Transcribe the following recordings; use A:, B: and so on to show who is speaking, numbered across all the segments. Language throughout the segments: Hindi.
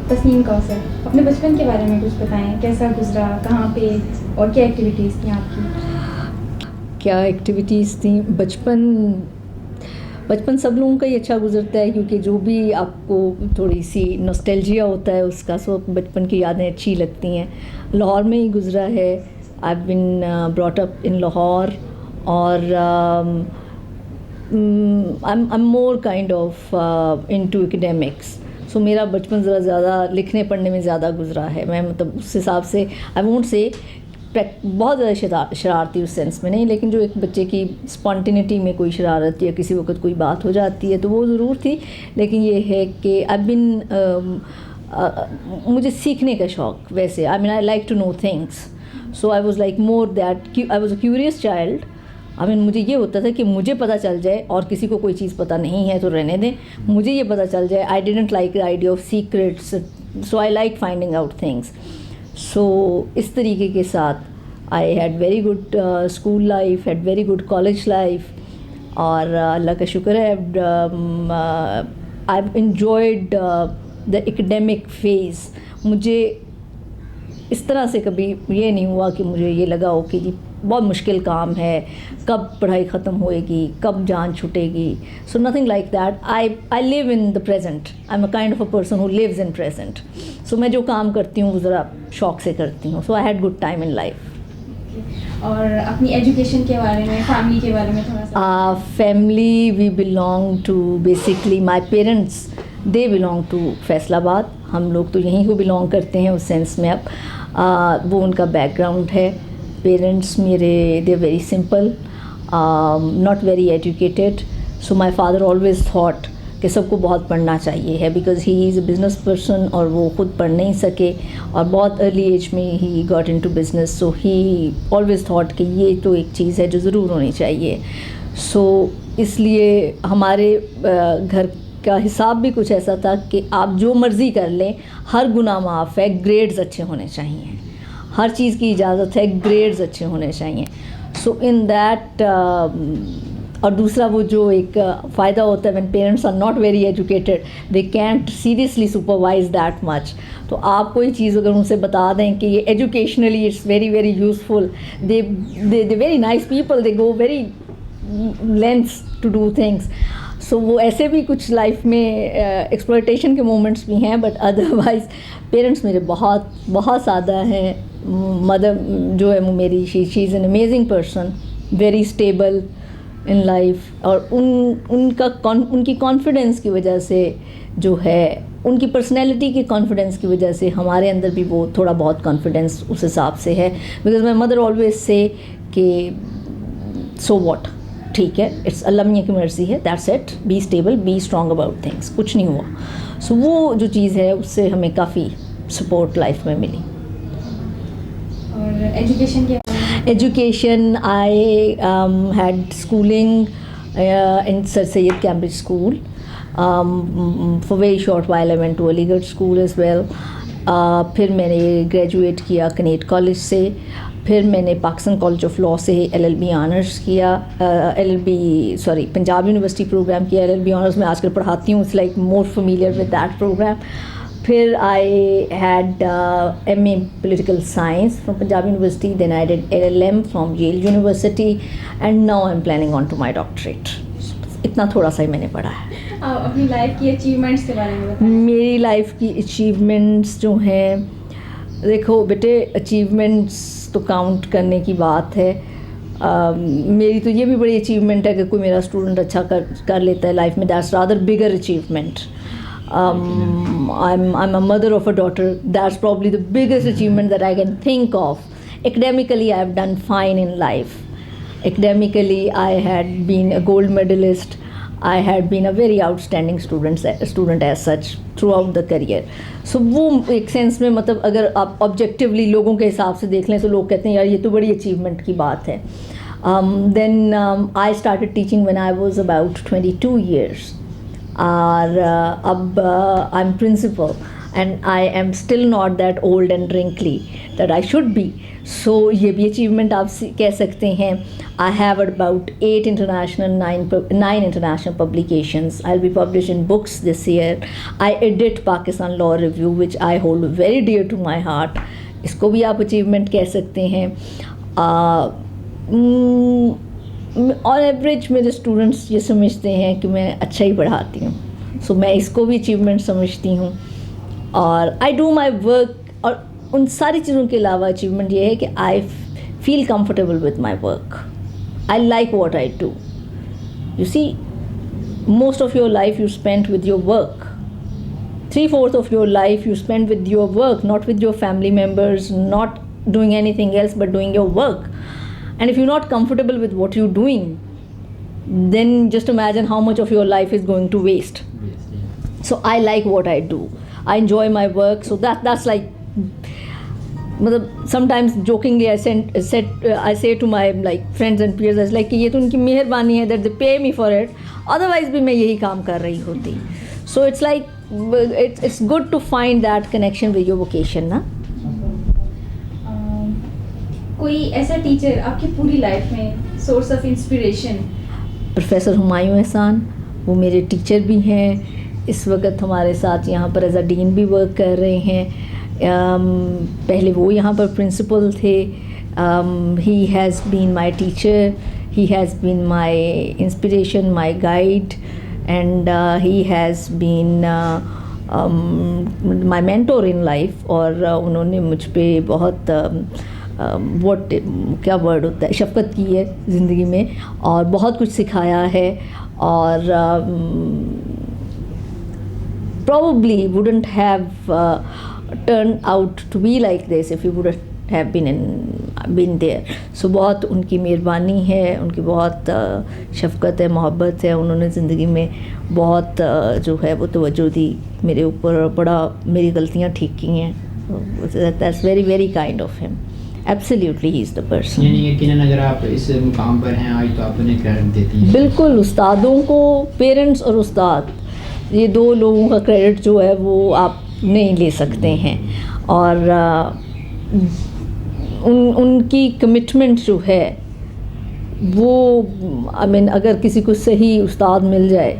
A: तस्नीम कौसर, अपने बचपन के बारे में कुछ बताएं, कैसा गुजरा, कहाँ पे और क्या एक्टिविटीज़ थी आपकी?
B: क्या एक्टिविटीज़ थी? बचपन सब लोगों का ही अच्छा गुजरता है, क्योंकि जो भी आपको थोड़ी सी नॉस्टैल्जिया होता है उसका, सो बचपन की यादें अच्छी लगती हैं। लाहौर में ही गुजरा है। I been brought up in Lahore, और I am more kind of into academics. So मेरा बचपन ज़रा ज़्यादा लिखने पढ़ने में ज़्यादा गुजरा है। मैं मतलब उस हिसाब से आई वोंट से बहुत ज़्यादा शरारती उस सेंस में नहीं, लेकिन जो एक बच्चे की स्पॉन्टेनिटी में कोई शरारत या किसी वक्त कोई बात हो जाती है तो वो ज़रूर थी। लेकिन ये है कि आई बिन मुझे सीखने का शौक़, वैसे I mean I like to know things, so I was like more that, I was a curious child. I mean मुझे ये होता था कि मुझे पता चल जाए और किसी को कोई चीज़ पता नहीं है तो रहने दें, मुझे ये पता चल जाए। I didn't like the idea of secrets, so I like finding out things. So इस तरीके के साथ I had very good school life, had very good college life, और अल्लाह का शुक्र है I have enjoyed the academic phase. मुझे इस तरह से कभी ये नहीं हुआ कि मुझे ये लगा हो कि जी बहुत मुश्किल काम है, कब पढ़ाई ख़त्म होएगी, कब जान छूटेगी। So nothing like that. I live in the present. I am a kind of a person who lives in present. So मैं जो काम करती हूँ वो ज़रा शौक़ से करती हूँ। So I had good time in life.
A: और अपनी एजुकेशन के बारे में, फैमिली के बारे में थोड़ा सा?
B: Family, we belong to basically my parents, they belong to Faisalabad. हम लोग तो यहीं को बिलोंग करते हैं उस सेंस में। अब वो उनका बैकग्राउंड है। पेरेंट्स मेरे, they very simple, not very educated. So my father always thought कि सबको बहुत पढ़ना चाहिए है, because he is a business person और वो खुद पढ़ नहीं सके और बहुत अर्ली एज में he got into business. So he always thought कि ये तो एक चीज़ है जो ज़रूर होनी चाहिए। सो इसलिए हमारे घर का हिसाब भी कुछ ऐसा था कि आप जो मर्ज़ी कर लें, हर गुनाह माफ़ है, ग्रेड्स अच्छे होने चाहिए, हर चीज़ की इजाज़त है, ग्रेड्स अच्छे होने चाहिए। सो इन दैट, और दूसरा वो जो एक फ़ायदा होता है when parents are not very educated, they can't seriously supervise that much. तो आप कोई चीज़ अगर उनसे बता दें कि ये educationally it's very very useful, they very nice people, they go very lengths to do things. So वो ऐसे भी कुछ लाइफ में एक्सप्लॉयटेशन के मोमेंट्स भी हैं, बट अदरवाइज़ पेरेंट्स मेरे बहुत बहुत सादा हैं। मदर जो है वो मेरी, she is an amazing person, very stable in life, और उनकी कॉन्फिडेंस की वजह से जो है, उनकी पर्सनैलिटी की कॉन्फिडेंस की वजह से हमारे अंदर भी वो थोड़ा बहुत कॉन्फिडेंस उस हिसाब से है। Because my mother always say कि सो वॉट, ठीक है, इट्स अल्लाह मियां की मर्ज़ी है, that's it, be stable, be strong about things, कुछ नहीं हुआ। सो वो जो चीज़ है उससे हमें काफ़ी सपोर्ट लाइफ में मिली।
A: और एजुकेशन के?
B: Education, I had schooling in Sir Syed Cambridge School. For very short while I went to Aligarh School as well. फिर मैंने ग्रेजुएट किया कनेट कॉलेज से। फिर मैंने पाकिस्तान कॉलेज ऑफ लॉ से LLB ऑनर्स किया, पंजाब यूनिवर्सिटी प्रोग्राम किया। LLB ऑनर्स में आजकल पढ़ाती हूँ, it's like more familiar with that programme. फिर I had MA Political Science from Punjab University, then I did LLM from Yale University, and now I'm planning on to my doctorate. इतना थोड़ा सा ही मैंने पढ़ा है।
A: अपनी लाइफ की अचीवमेंट्स के बारे में बताएं।
B: मेरी लाइफ की अचीवमेंट्स जो हैं, देखो बेटे, अचीवमेंट्स तो काउंट करने की बात है। मेरी तो ये भी बड़ी अचीवमेंट है कि कोई मेरा स्टूडेंट अच्छा कर लेता है लाइफ में, that's rather bigger achievement. I'm a mother of a daughter. That's probably the biggest achievement that I can think of. Academically, I've done fine in life. Academically, I had been a gold medalist. I had been a very outstanding student as such throughout the career. So वो एक सेंस में, मतलब अगर आप ऑब्जेक्टिवली लोगों के हिसाब से देख लें तो लोग कहते हैं यार ये तो बड़ी अचीवमेंट की बात है। Then I started teaching when I was about 22 years. और अब I am principal and I am still not that old and wrinkly that I should be. So ये भी achievement आप कह सकते हैं. I have about 8 international, 9 international publications. I'll be publishing books this year. I edit Pakistan Law Review, which I hold very dear to my heart. इसको भी आप achievement कह सकते हैं. ऑन एवरेज मेरे स्टूडेंट्स ये समझते हैं कि मैं अच्छा ही पढ़ाती हूँ. सो मैं इसको भी अचीवमेंट समझती हूँ. और आई डू माई वर्क. और उन सारी चीज़ों के अलावा अचीवमेंट ये है कि I feel comfortable with my work. I like what I do. You see, most of your life you spent with your work. 3/4 of your life you spend with your work, not with your family members, not doing anything else but doing your work. And if you're not comfortable with what you're doing, then just imagine how much of your life is going to waste. So I like what I do. I enjoy my work. So that's like, sometimes jokingly I say to my like friends and peers, like कि ये तो उनकी मेहरबानी है that they pay me for it. Otherwise भी मैं यही काम कर रही होती. So it's like it's good to find that connection with your vocation, ना.
A: कोई ऐसा टीचर आपकी पूरी लाइफ में source of inspiration?
B: Professor Humayun एहसान, वो मेरे टीचर भी हैं. इस वक्त हमारे साथ यहाँ पर एज अ डीन भी वर्क कर रहे हैं. पहले वो यहाँ पर प्रिंसिपल थे. He has been my teacher, he has been my inspiration, my guide, and he has been my mentor in life. और उन्होंने मुझ पे बहुत क्या वर्ड होता है, शफ़क़त की है ज़िंदगी में, और बहुत कुछ सिखाया है. और probably wouldn't have turned out to be like this if you wouldn't have been there. So बहुत उनकी मेहरबानी है, उनकी बहुत शफ़क़त है, मोहब्बत है. उन्होंने ज़िंदगी में बहुत जो है वो तवज्जो दी मेरे ऊपर, बड़ा मेरी गलतियाँ ठीक की हैं. That's very very kind of him. Absolutely, he is the person.
C: यानी यकीनन अगर आप इस मुकाम पर हैं आज तो आप उन्हें क्रेडिट देती हैं.
B: बिल्कुल. उस्तादों को, पेरेंट्स और उस्ताद, ये दो लोगों का क्रेडिट जो है वो आप नहीं ले सकते हैं. और उनकी कमिटमेंट जो है वो, आई मीन अगर किसी को सही उस्ताद मिल जाए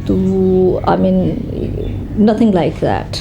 B: तो I mean nothing like that.